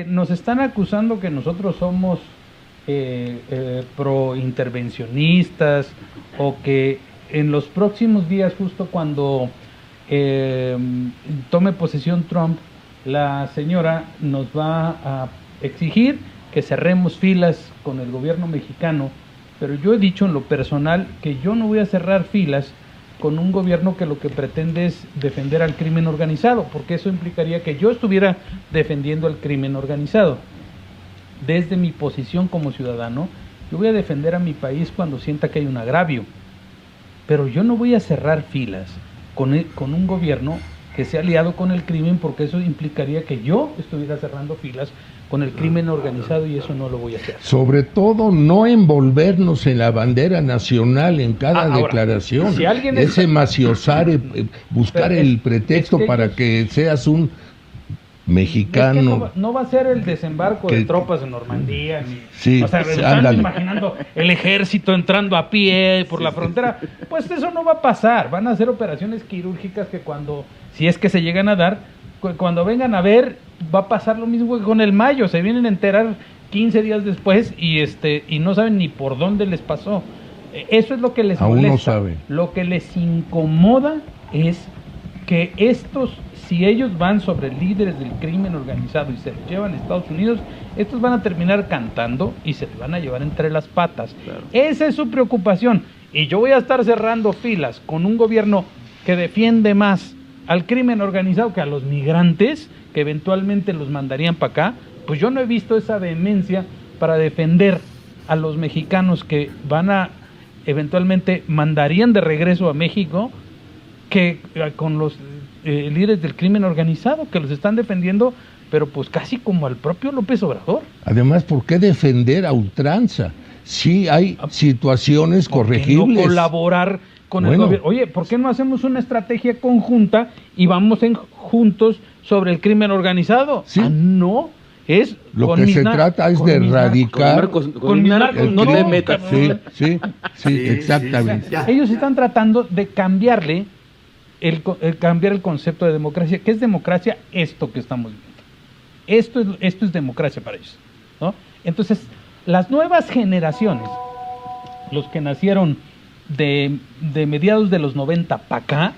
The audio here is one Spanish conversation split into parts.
nos están acusando que nosotros somos pro-intervencionistas, o que en los próximos días, justo cuando tome posesión Trump, la señora nos va a exigir que cerremos filas con el gobierno mexicano. Pero yo he dicho en lo personal que yo no voy a cerrar filas con un gobierno que lo que pretende es defender al crimen organizado, porque eso implicaría que yo estuviera defendiendo al crimen organizado. Desde mi posición como ciudadano, yo voy a defender a mi país cuando sienta que hay un agravio, pero yo no voy a cerrar filas con un gobierno que sea aliado con el crimen, porque eso implicaría que yo estuviera cerrando filas con el crimen organizado, y eso no lo voy a hacer. Sobre todo, no envolvernos en la bandera nacional en cada declaración. Si ese maciosar, buscar el pretexto para que seas un mexicano. Es que no va a ser el desembarco de tropas en Normandía. Sí, o sea, están imaginando el ejército entrando a pie por la frontera. Pues eso no va a pasar. Van a hacer operaciones quirúrgicas que si es que se llegan a dar, cuando vengan a ver, va a pasar lo mismo que con el Mayo. Se vienen a enterar 15 días después y no saben ni por dónde les pasó. Eso es lo que les molesta. Aún no saben. Lo que les incomoda es que si ellos van sobre líderes del crimen organizado y se los llevan a Estados Unidos, estos van a terminar cantando y se les van a llevar entre las patas. Claro. Esa es su preocupación. Y yo voy a estar cerrando filas con un gobierno que defiende más al crimen organizado que a los migrantes, que eventualmente los mandarían para acá. Pues yo no he visto esa vehemencia para defender a los mexicanos que eventualmente mandarían de regreso a México, que con los líderes del crimen organizado que los están defendiendo, pero pues casi como al propio López Obrador. Además, ¿por qué defender a ultranza? Sí hay situaciones corregibles. No colaborar con el gobierno. Oye, ¿por qué no hacemos una estrategia conjunta y vamos juntos sobre el crimen organizado? Sí. No. Lo que se trata es de erradicar con mis narcos, no te metas. Sí, exactamente. Ellos están tratando de cambiarle cambiar el concepto de democracia. ¿Qué es democracia? Esto que estamos viendo. Esto es democracia para ellos, ¿no? Entonces, las nuevas generaciones, los que nacieron de mediados de los 90 para acá,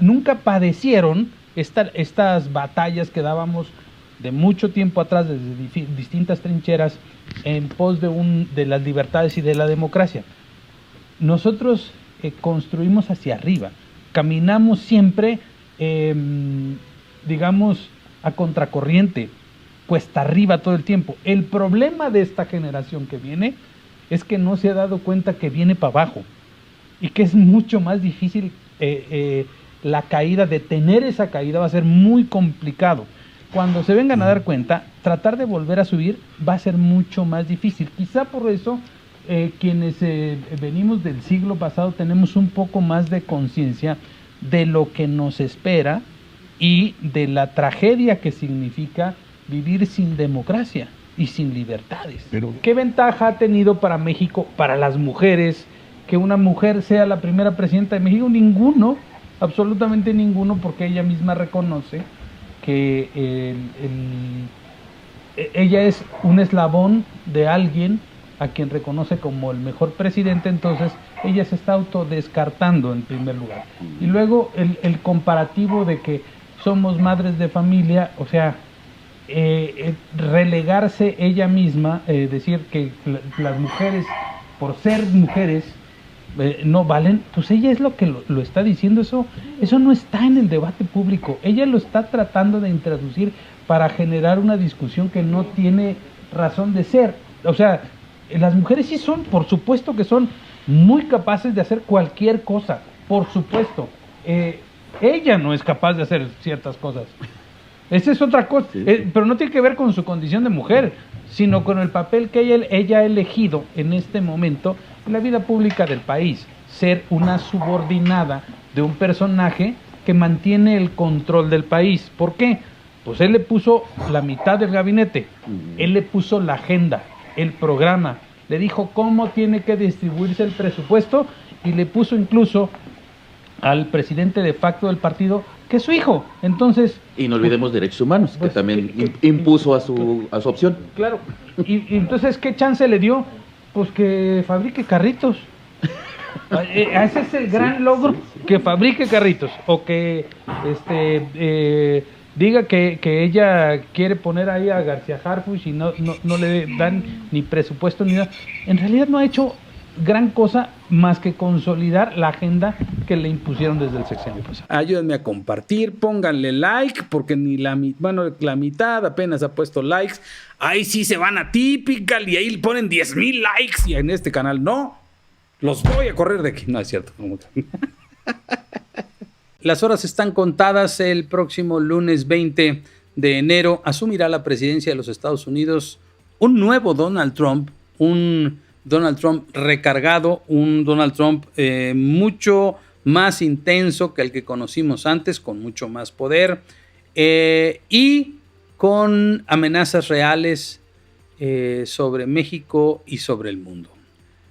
nunca padecieron estas batallas que dábamos de mucho tiempo atrás desde distintas trincheras en pos de las libertades y de la democracia. Nosotros construimos hacia arriba, caminamos siempre, digamos, a contracorriente, cuesta arriba todo el tiempo. El problema de esta generación que viene es que no se ha dado cuenta que viene para abajo y que es mucho más difícil la caída. Detener esa caída va a ser muy complicado. Cuando se vengan a dar cuenta, tratar de volver a subir va a ser mucho más difícil. Quizá por eso quienes venimos del siglo pasado tenemos un poco más de conciencia de lo que nos espera y de la tragedia que significa vivir sin democracia y sin libertades. Pero ¿qué ventaja ha tenido para México, para las mujeres, que una mujer sea la primera presidenta de México? Ninguno, absolutamente ninguno, porque ella misma reconoce que ella es un eslabón de alguien a quien reconoce como el mejor presidente. Entonces ella se está autodescartando en primer lugar. Y luego el comparativo de que somos madres de familia, o sea, relegarse ella misma, decir que las mujeres, por ser mujeres, no valen, pues ella es lo que lo está diciendo. Eso no está en el debate público. Ella lo está tratando de introducir para generar una discusión que no tiene razón de ser. O sea, las mujeres sí son, por supuesto que son muy capaces de hacer cualquier cosa, por supuesto. Ella no es capaz de hacer ciertas cosas. Esa es otra cosa, sí. Pero no tiene que ver con su condición de mujer, sino con el papel que ella ha elegido en este momento en la vida pública del país. Ser una subordinada de un personaje que mantiene el control del país. ¿Por qué? Pues él le puso la mitad del gabinete, él le puso la agenda, el programa, le dijo cómo tiene que distribuirse el presupuesto y le puso incluso al presidente de facto del partido que su hijo. Entonces... Y no olvidemos derechos humanos, que también impuso a su opción. Claro. Y entonces, ¿qué chance le dio? Pues que fabrique carritos. Ese es el gran logro, que fabrique carritos. O que diga que ella quiere poner ahí a García Harfuch y no le dan ni presupuesto ni nada. En realidad no ha hecho gran cosa más que consolidar la agenda que le impusieron desde el sexenio pasado. Ayúdenme a compartir, pónganle like, porque ni la mitad apenas ha puesto likes. Ahí sí se van a Typical y ahí le ponen 10,000 likes, y en este canal no. Los voy a correr de aquí. No, es cierto. Las horas están contadas. El próximo lunes 20 de enero asumirá la presidencia de los Estados Unidos un nuevo Donald Trump, un Donald Trump recargado, un Donald Trump mucho más intenso que el que conocimos antes, con mucho más poder y con amenazas reales sobre México y sobre el mundo.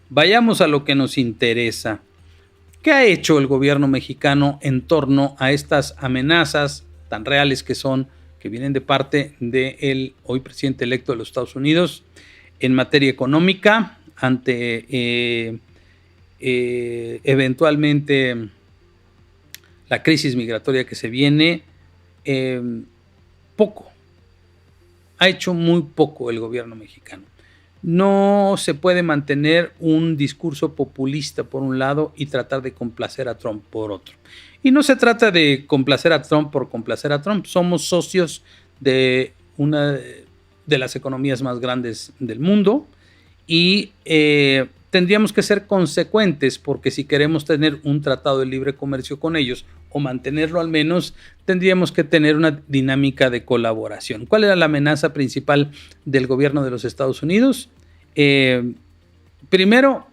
Vayamos a lo que nos interesa. ¿Qué ha hecho el gobierno mexicano en torno a estas amenazas tan reales que vienen de parte del hoy presidente electo de los Estados Unidos en materia económica, ante eventualmente la crisis migratoria que se viene? Poco. Ha hecho muy poco el gobierno mexicano. No se puede mantener un discurso populista por un lado y tratar de complacer a Trump por otro. Y no se trata de complacer a Trump por complacer a Trump. Somos socios de una de las economías más grandes del mundo y tendríamos que ser consecuentes, porque si queremos tener un tratado de libre comercio con ellos o mantenerlo al menos, tendríamos que tener una dinámica de colaboración. ¿Cuál era la amenaza principal del gobierno de los Estados Unidos? Primero,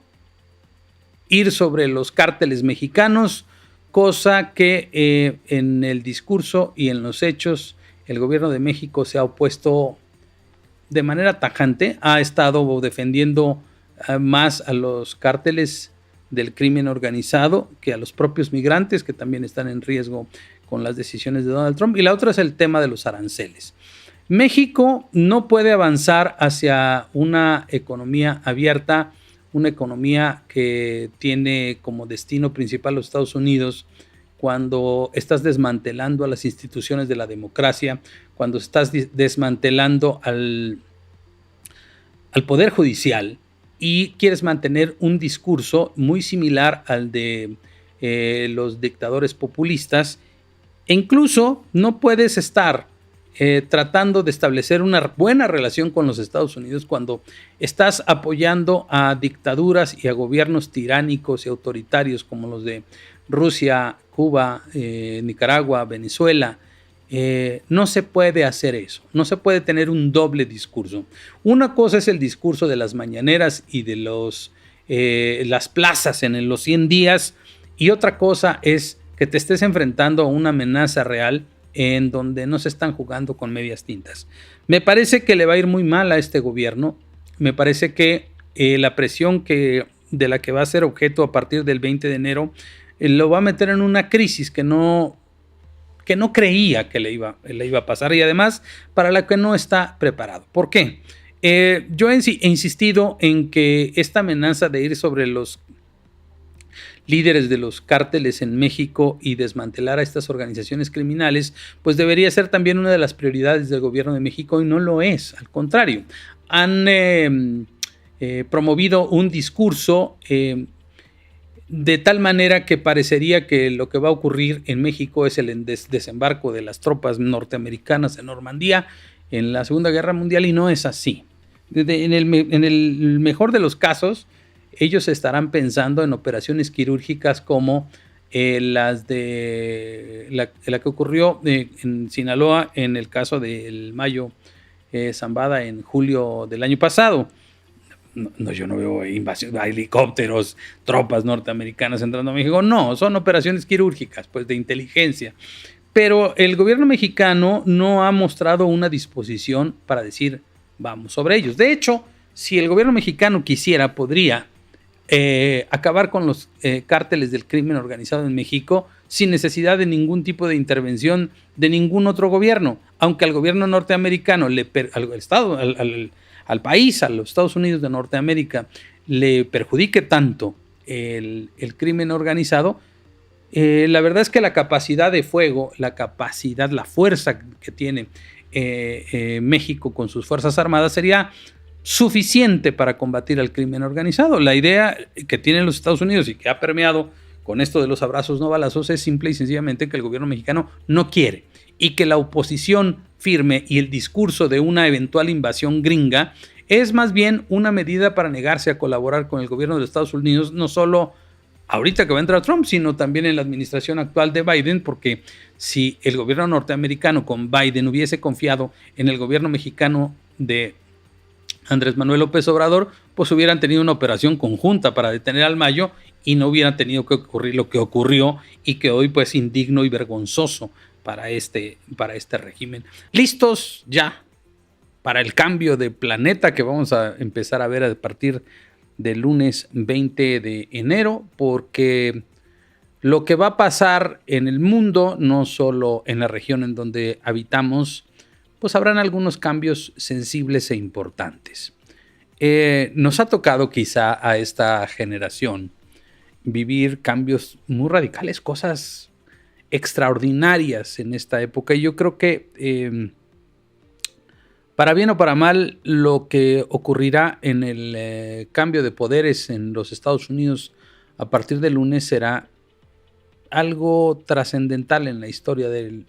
ir sobre los cárteles mexicanos, cosa que en el discurso y en los hechos el gobierno de México se ha opuesto de manera tajante. Ha estado defendiendo más a los cárteles del crimen organizado que a los propios migrantes, que también están en riesgo con las decisiones de Donald Trump. Y la otra es el tema de los aranceles. México no puede avanzar hacia una economía abierta, una economía que tiene como destino principal los Estados Unidos, cuando estás desmantelando a las instituciones de la democracia, cuando estás desmantelando al Poder Judicial, y quieres mantener un discurso muy similar al de los dictadores populistas. E incluso no puedes estar tratando de establecer una buena relación con los Estados Unidos cuando estás apoyando a dictaduras y a gobiernos tiránicos y autoritarios como los de Rusia, Cuba, Nicaragua, Venezuela. No se puede hacer eso, no se puede tener un doble discurso. Una cosa es el discurso de las mañaneras y de las plazas en los 100 días, y otra cosa es que te estés enfrentando a una amenaza real en donde no se están jugando con medias tintas. Me parece que le va a ir muy mal a este gobierno. Me parece que la presión de la que va a ser objeto a partir del 20 de enero lo va a meter en una crisis que no creía que le iba a pasar, y además para la que no está preparado. ¿Por qué? Yo he insistido en que esta amenaza de ir sobre los líderes de los cárteles en México y desmantelar a estas organizaciones criminales, pues debería ser también una de las prioridades del gobierno de México, y no lo es. Al contrario, han promovido un discurso de tal manera que parecería que lo que va a ocurrir en México es el desembarco de las tropas norteamericanas en Normandía en la Segunda Guerra Mundial, y no es así. En el mejor de los casos, ellos estarán pensando en operaciones quirúrgicas como las de la que ocurrió en Sinaloa en el caso del Mayo Zambada en julio del año pasado. No, yo no veo invasión, helicópteros, tropas norteamericanas entrando a México. No, son operaciones quirúrgicas, pues de inteligencia. Pero el gobierno mexicano no ha mostrado una disposición para decir vamos sobre ellos. De hecho, si el gobierno mexicano quisiera, podría acabar con los cárteles del crimen organizado en México sin necesidad de ningún tipo de intervención de ningún otro gobierno, aunque al gobierno norteamericano, al país, a los Estados Unidos de Norteamérica, le perjudique tanto el crimen organizado. La verdad es que la capacidad de fuego, la fuerza que tiene México con sus Fuerzas Armadas sería suficiente para combatir al crimen organizado. La idea que tienen los Estados Unidos y que ha permeado con esto de los abrazos no balazos es simple y sencillamente que el gobierno mexicano no quiere, y que la oposición firme y el discurso de una eventual invasión gringa es más bien una medida para negarse a colaborar con el gobierno de los Estados Unidos, no solo ahorita que va a entrar Trump, sino también en la administración actual de Biden, porque si el gobierno norteamericano con Biden hubiese confiado en el gobierno mexicano de Andrés Manuel López Obrador, pues hubieran tenido una operación conjunta para detener al Mayo y no hubiera tenido que ocurrir lo que ocurrió y que hoy pues indigno y vergonzoso para este régimen. ¿Listos ya para el cambio de planeta que vamos a empezar a ver a partir del lunes 20 de enero? Porque lo que va a pasar en el mundo, no solo en la región en donde habitamos, pues habrán algunos cambios sensibles e importantes. Nos ha tocado quizá a esta generación vivir cambios muy radicales, cosas extraordinarias en esta época. Y yo creo que para bien o para mal, lo que ocurrirá en el cambio de poderes en los Estados Unidos a partir del lunes será algo trascendental en la historia de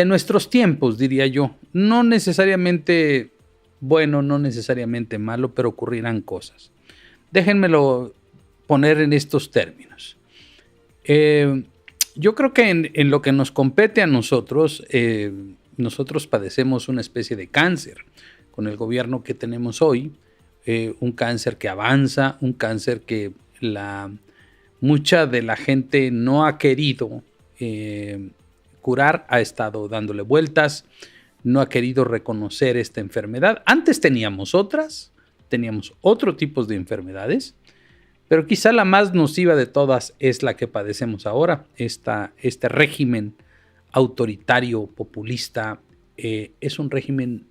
nuestros tiempos, diría yo. No necesariamente bueno, no necesariamente malo, pero ocurrirán cosas. Déjenmelo poner en estos términos. Yo creo que en lo que nos compete a nosotros, nosotros padecemos una especie de cáncer con el gobierno que tenemos hoy, un cáncer que avanza, un cáncer que mucha de la gente no ha querido curar, ha estado dándole vueltas, no ha querido reconocer esta enfermedad. Antes teníamos otro tipo de enfermedades, pero quizá la más nociva de todas es la que padecemos ahora, este régimen autoritario, populista. Es un régimen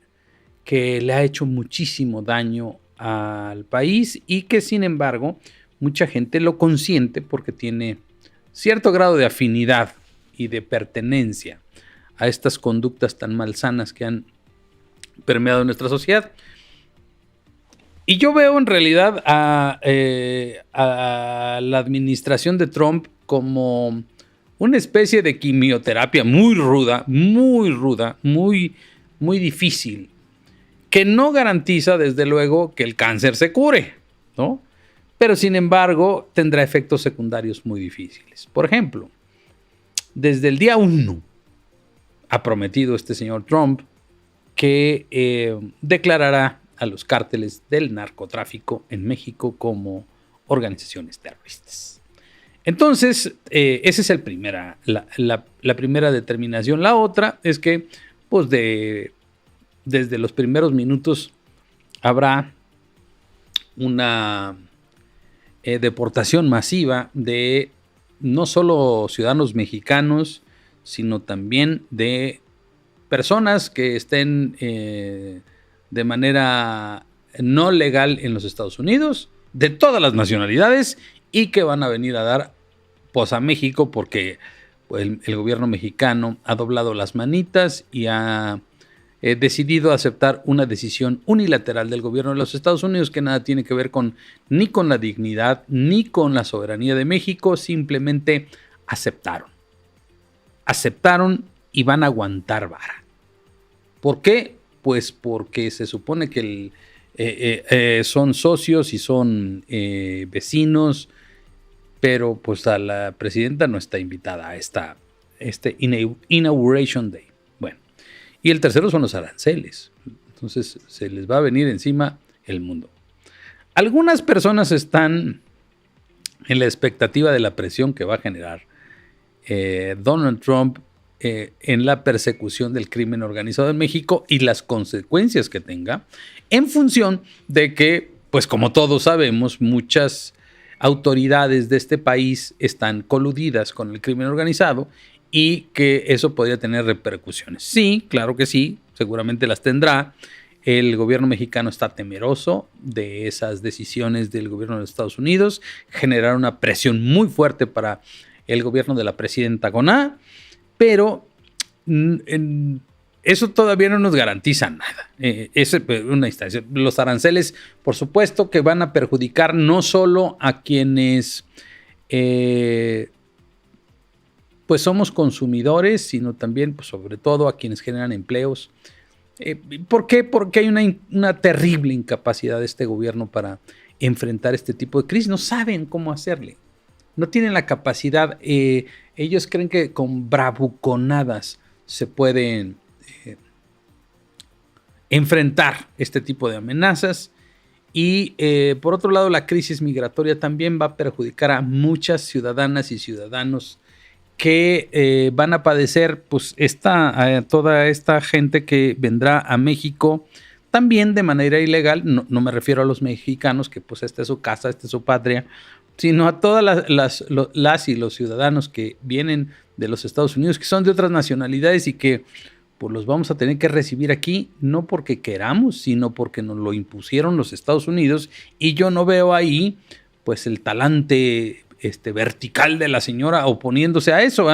que le ha hecho muchísimo daño al país y que, sin embargo, mucha gente lo consiente porque tiene cierto grado de afinidad y de pertenencia a estas conductas tan malsanas que han permeado nuestra sociedad. Y yo veo en realidad a la administración de Trump como una especie de quimioterapia muy ruda, muy difícil, que no garantiza, desde luego, que el cáncer se cure, ¿no? Pero, sin embargo, tendrá efectos secundarios muy difíciles. Por ejemplo, desde el día 1 ha prometido este señor Trump que declarará a los cárteles del narcotráfico en México como organizaciones terroristas. Entonces, esa es la primera determinación. La otra es que, pues, desde los primeros minutos habrá una deportación masiva de no solo ciudadanos mexicanos, sino también de personas que estén de manera no legal en los Estados Unidos, de todas las nacionalidades, y que van a venir a dar pos a México porque pues, el gobierno mexicano ha doblado las manitas y ha decidido aceptar una decisión unilateral del gobierno de los Estados Unidos que nada tiene que ver ni con la dignidad ni con la soberanía de México. Simplemente aceptaron y van a aguantar vara. ¿Por qué? Pues porque se supone que son socios y son vecinos, pero pues a la presidenta no está invitada a este Inauguration Day. Bueno, y el tercero son los aranceles. Entonces se les va a venir encima el mundo. Algunas personas están en la expectativa de la presión que va a generar Donald Trump en la persecución del crimen organizado en México y las consecuencias que tenga, en función de que, pues como todos sabemos, muchas autoridades de este país están coludidas con el crimen organizado y que eso podría tener repercusiones. Sí, claro que sí, seguramente las tendrá. El gobierno mexicano está temeroso de esas decisiones del gobierno de los Estados Unidos, generar una presión muy fuerte para el gobierno de la presidenta Goná, pero eso todavía no nos garantiza nada. Es una instancia. Los aranceles, por supuesto, que van a perjudicar no solo a quienes pues somos consumidores, sino también, pues, sobre todo, a quienes generan empleos. ¿Por qué? Porque hay una terrible incapacidad de este gobierno para enfrentar este tipo de crisis. No saben cómo hacerle. No tienen la capacidad. Ellos creen que con bravuconadas se pueden enfrentar este tipo de amenazas. Y por otro lado, la crisis migratoria también va a perjudicar a muchas ciudadanas y ciudadanos que van a padecer pues toda esta gente que vendrá a México también de manera ilegal. No me refiero a los mexicanos, que pues esta es su casa, esta es su patria, sino a todas las y los ciudadanos que vienen de los Estados Unidos, que son de otras nacionalidades y que pues los vamos a tener que recibir aquí, no porque queramos, sino porque nos lo impusieron los Estados Unidos, y yo no veo ahí pues el talante vertical de la señora oponiéndose a eso.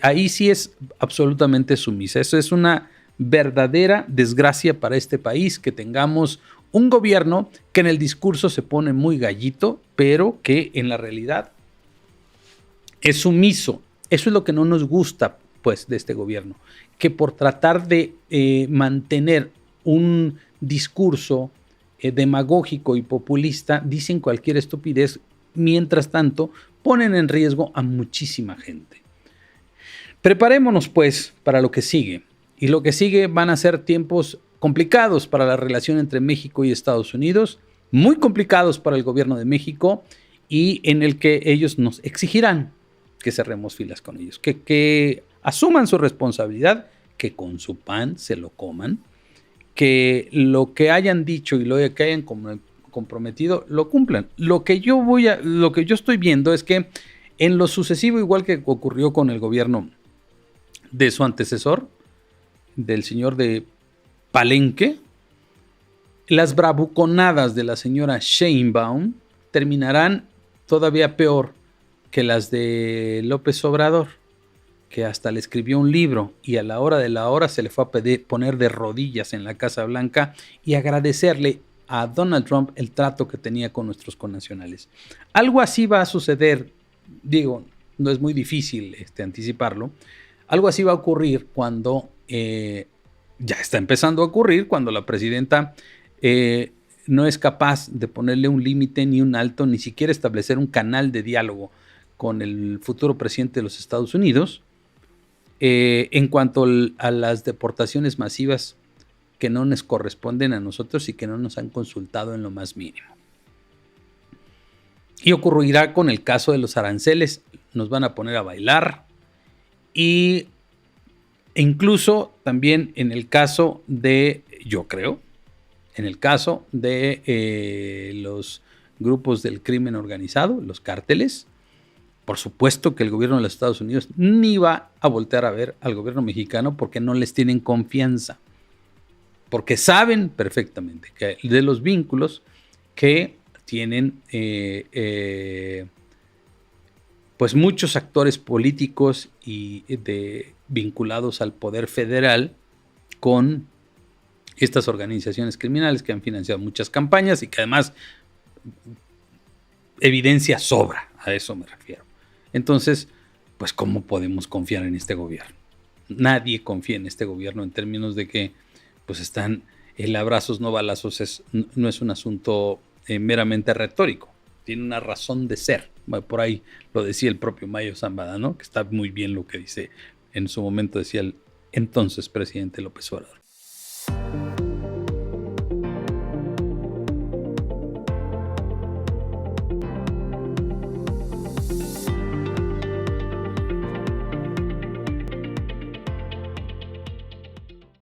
Ahí sí es absolutamente sumisa. Eso es una verdadera desgracia para este país, que tengamos un gobierno que en el discurso se pone muy gallito, pero que en la realidad es sumiso. Eso es lo que no nos gusta pues de este gobierno, que por tratar de mantener un discurso demagógico y populista dicen cualquier estupidez. Mientras tanto, ponen en riesgo a muchísima gente. Preparémonos, pues, para lo que sigue. Y lo que sigue van a ser tiempos complicados para la relación entre México y Estados Unidos, muy complicados para el gobierno de México, y en el que ellos nos exigirán que cerremos filas con ellos, que asuman su responsabilidad, que con su pan se lo coman, que lo que hayan dicho y lo que hayan comprometido lo cumplan. Lo que yo estoy viendo es que en lo sucesivo, igual que ocurrió con el gobierno de su antecesor, del señor de Palenque, las bravuconadas de la señora Sheinbaum terminarán todavía peor que las de López Obrador, que hasta le escribió un libro y a la hora de la hora se le fue a poner de rodillas en la Casa Blanca y agradecerle a Donald Trump el trato que tenía con nuestros connacionales. Algo así va a suceder, digo, no es muy difícil anticiparlo. Algo así va a ocurrir cuando, ya está empezando a ocurrir, cuando la presidenta no es capaz de ponerle un límite ni un alto, ni siquiera establecer un canal de diálogo con el futuro presidente de los Estados Unidos en cuanto a las deportaciones masivas que no nos corresponden a nosotros y que no nos han consultado en lo más mínimo. Y ocurrirá con el caso de los aranceles. Nos van a poner a bailar, e incluso también en el caso de, yo creo, en el caso de los grupos del crimen organizado, los cárteles. Por supuesto que el gobierno de los Estados Unidos ni va a voltear a ver al gobierno mexicano porque no les tienen confianza. Porque saben perfectamente que de los vínculos que tienen pues muchos actores políticos y vinculados al poder federal con estas organizaciones criminales que han financiado muchas campañas y que además evidencia sobra, a eso me refiero. Entonces, pues ¿cómo podemos confiar en este gobierno? Nadie confía en este gobierno en términos de que pues están el abrazos no balazos, no es un asunto meramente retórico, tiene una razón de ser. Por ahí lo decía el propio Mayo Zambada, ¿no? Que está muy bien lo que dice, en su momento decía el entonces presidente López Obrador.